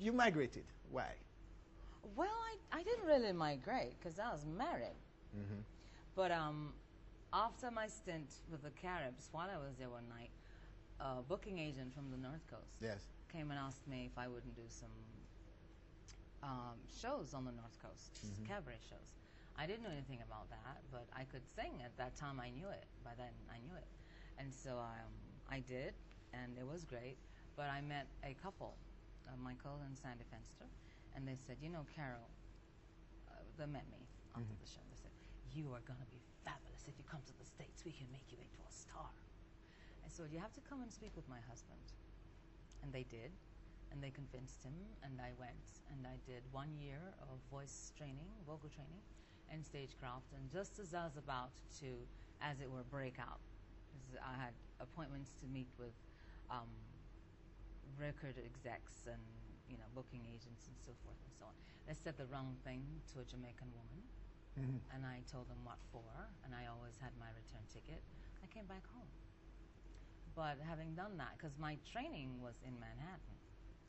you migrated. Why? Well, I didn't really migrate because I was married. Mm-hmm. But after my stint with the Caribs, while I was there one night, a booking agent from the North Coast Yes. came and asked me if I wouldn't do some shows on the North Coast, cabaret shows. I didn't know anything about that, but I could sing. At that time, I knew it. By then, I knew it. And so I did, and it was great. But I met a couple, Michael and Sandy Fenster, and they said, you know, Carol, they met me after the show. They said, you are going to be fabulous. If you come to the States, we can make you into a star. And so you have to come and speak with my husband. And they did. And they convinced him, and I went, and I did 1 year of voice training, vocal training, and stagecraft. And just as I was about to, as it were, break out, because I had appointments to meet with record execs and booking agents and so forth and so on. They said the wrong thing to a Jamaican woman, and I told them what for, and I always had my return ticket. I came back home. But having done that, because my training was in Manhattan.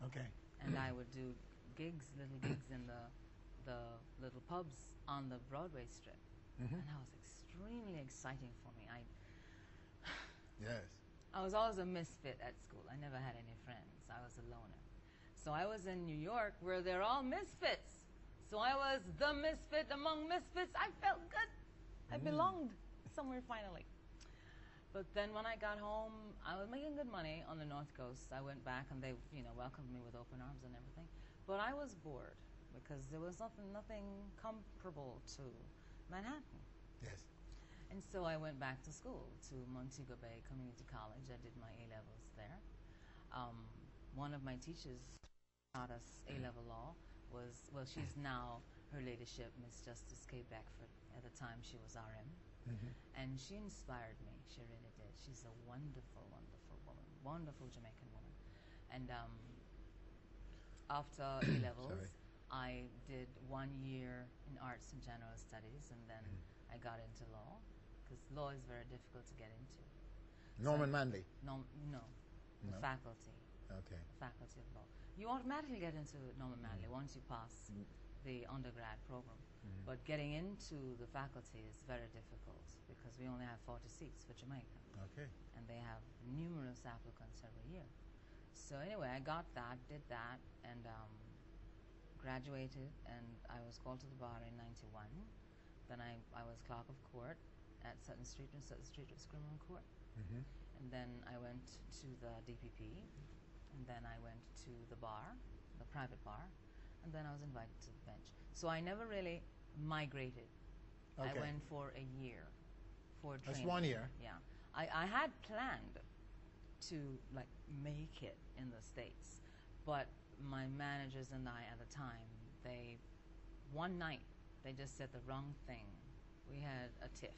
Okay. And I would do little gigs in the little pubs on the Broadway strip. And that was extremely exciting for me. Yes. I was always a misfit at school. I never had any friends. I was a loner. So I was in New York where they're all misfits. So I was the misfit among misfits. I felt good. I belonged somewhere finally. But then when I got home, I was making good money on the North Coast. I went back and they, welcomed me with open arms and everything. But I was bored because there was nothing comparable to Manhattan. Yes. And so I went back to school, to Montego Bay Community College. I did my A-levels there. One of my teachers taught us A-level law she's now, her ladyship, Miss Justice Kay Beckford. At the time, she was RM. And she inspired me. She really did. She's a wonderful, wonderful woman. Wonderful Jamaican woman. And after A-levels, I did 1 year in arts and general studies, and then I got into law, because law is very difficult to get into. Norman Manley? No. The faculty. Okay. Faculty of law. You automatically get into Norman Manley once you pass the undergrad program. But getting into the faculty is very difficult because we only have 40 seats for Jamaica. Okay. And they have numerous applicants every year. So anyway, I got that, did that, and graduated, and I was called to the bar in 91. Then I was clerk of court at Sutton Street, and Sutton Street was criminal court. And then I went to the DPP, and then I went to the bar, the private bar, and then I was invited to the bench. So I never really migrated. Okay. I went for a year for training. That's 1 year. Yeah. I had planned to make it in the States, but my managers and I at the time, one night they just said the wrong thing. We had a tiff,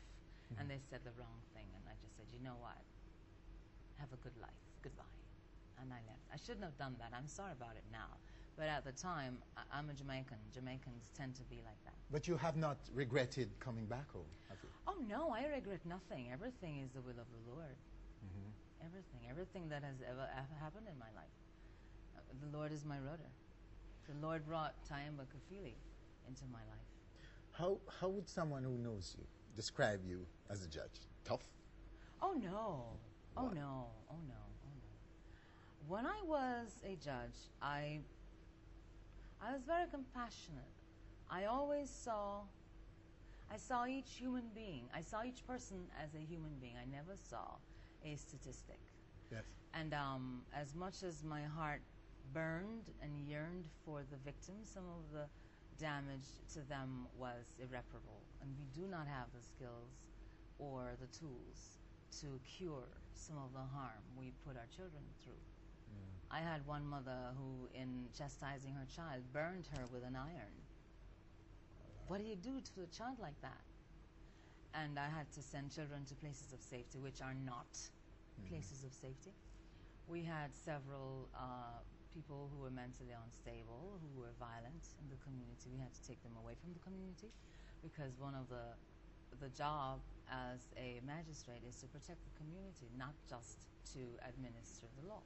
and they said the wrong thing, and I just said, you know what? Have a good life. Goodbye. And I left. I shouldn't have done that. I'm sorry about it now. But at the time, I'm a Jamaican. Jamaicans tend to be like that. But you have not regretted coming back home, have you? Oh, no, I regret nothing. Everything is the will of the Lord. Everything that has ever happened in my life. The Lord is my rudder. The Lord brought Tayamba Kafili into my life. How would someone who knows you describe you as a judge? Tough? Oh, no. Oh, no. Oh, no. Oh, no. When I was a judge, I was very compassionate. I saw each human being. I saw each person as a human being. I never saw a statistic. Yes. And as much as my heart burned and yearned for the victims, some of the damage to them was irreparable. And we do not have the skills or the tools to cure some of the harm we put our children through. I had one mother who, in chastising her child, burned her with an iron. What do you do to a child like that? And I had to send children to places of safety, which are not places of safety. We had several people who were mentally unstable, who were violent in the community. We had to take them away from the community because one of the job as a magistrate is to protect the community, not just to administer the law.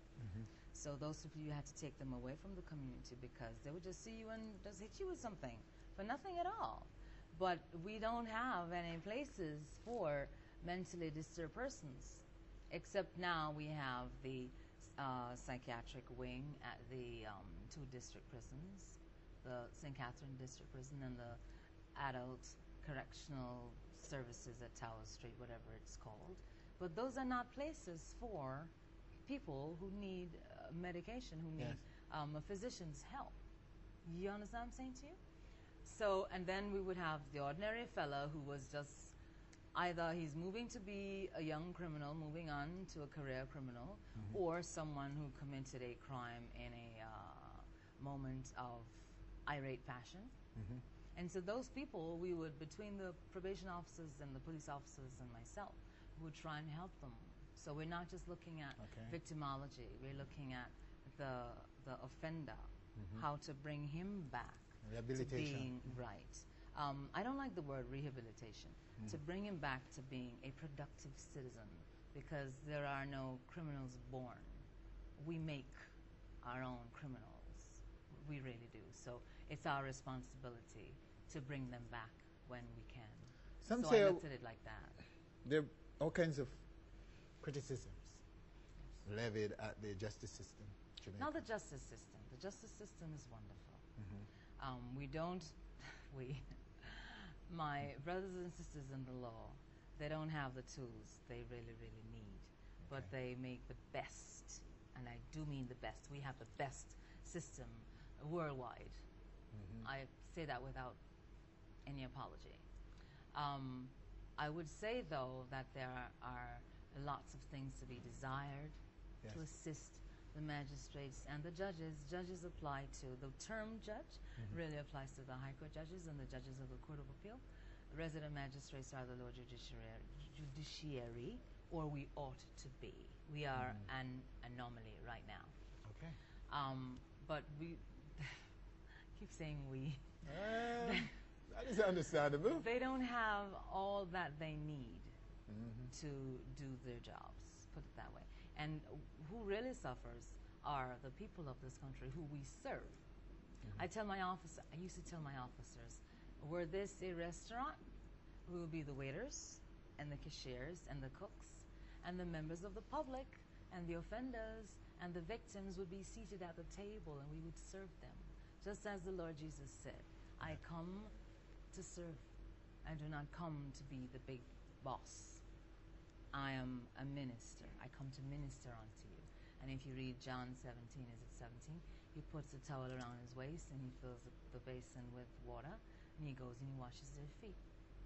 So those people, you had to take them away from the community because they would just see you and just hit you with something for nothing at all. But we don't have any places for mentally disturbed persons, except now we have the psychiatric wing at the two district prisons, the St. Catherine District Prison and the Adult Correctional Services at Tower Street, whatever it's called. But those are not places for people who need medication, who need a physician's help. You understand what I'm saying to you? So, and then we would have the ordinary fella who was just either he's moving to be a young criminal, moving on to a career criminal, or someone who committed a crime in a moment of irate fashion. And so those people, we would, between the probation officers and the police officers and myself, would try and help them. So we're not just looking at victimology, we're looking at the offender, how to bring him back to being right. I don't like the word rehabilitation. To bring him back to being a productive citizen, because there are no criminals born. We make our own criminals. We really do. So it's our responsibility to bring them back when we can. Some so say I looked at it like that. There are all kinds of criticisms levied at the justice system. Not the justice system. The justice system is wonderful. We don't, my brothers and sisters in the law, they don't have the tools they really, really need. But they make the best, and I do mean the best. We have the best system worldwide. I say that without any apology. I would say, though, that there are lots of things to be desired to assist the magistrates and the judges. Judges apply to, the term judge really applies to the High Court judges and the judges of the Court of Appeal. Resident magistrates are the lower judiciary, or we ought to be. We are an anomaly right now. But we keep saying we. That is understandable. They don't have all that they need to do their jobs, put it that way. And who really suffers are the people of this country who we serve. I used to tell my officers, were this a restaurant, we would be the waiters and the cashiers and the cooks and the members of the public and the offenders and the victims would be seated at the table and we would serve them. Just as the Lord Jesus said, I come to serve. I do not come to be the big boss. I am a minister. I come to minister unto you. And if you read John 17, is it 17? He puts a towel around his waist and he fills the basin with water and he goes and he washes their feet.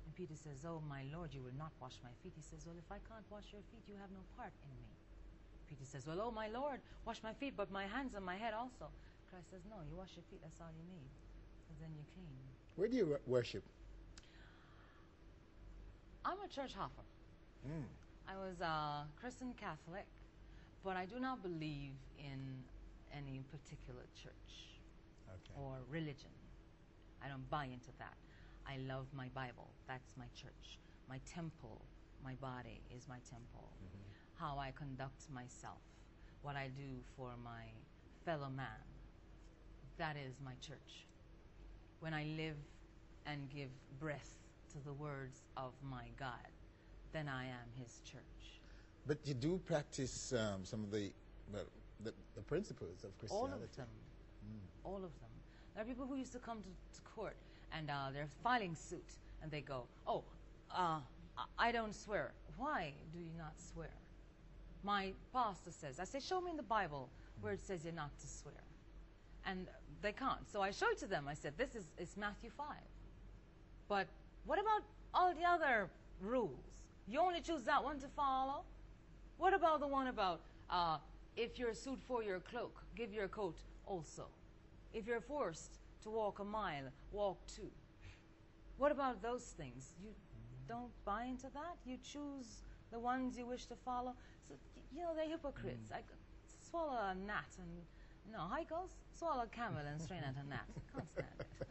And Peter says, oh, my Lord, you will not wash my feet. He says, well, if I can't wash your feet, you have no part in me. Peter says, well, oh, my Lord, wash my feet, but my hands and my head also. Christ says, no, you wash your feet, that's all you need. Because then you're clean. Where do you worship? I'm a church hopper. I was a Christian Catholic, but I do not believe in any particular church or religion. I don't buy into that. I love my Bible. That's my church. My temple, my body is my temple. How I conduct myself, what I do for my fellow man, that is my church. When I live and give breath to the words of my God, then I am his church. But you do practice some of the principles of Christianity. All of them. All of them. There are people who used to come to court and they're filing suit and they go, oh, I don't swear. Why do you not swear? My pastor says, I say, show me in the Bible where it says you're not to swear. And they can't. So I showed to them. I said, it's Matthew 5. But what about all the other rules? You only choose that one to follow? What about the one about if you're sued for your cloak, give your coat also? If you're forced to walk a mile, walk 2. What about those things? You don't buy into that? You choose the ones you wish to follow? So, they're hypocrites. I swallow a gnat and, how it goes? Swallow a camel and strain at a gnat. Can't stand it.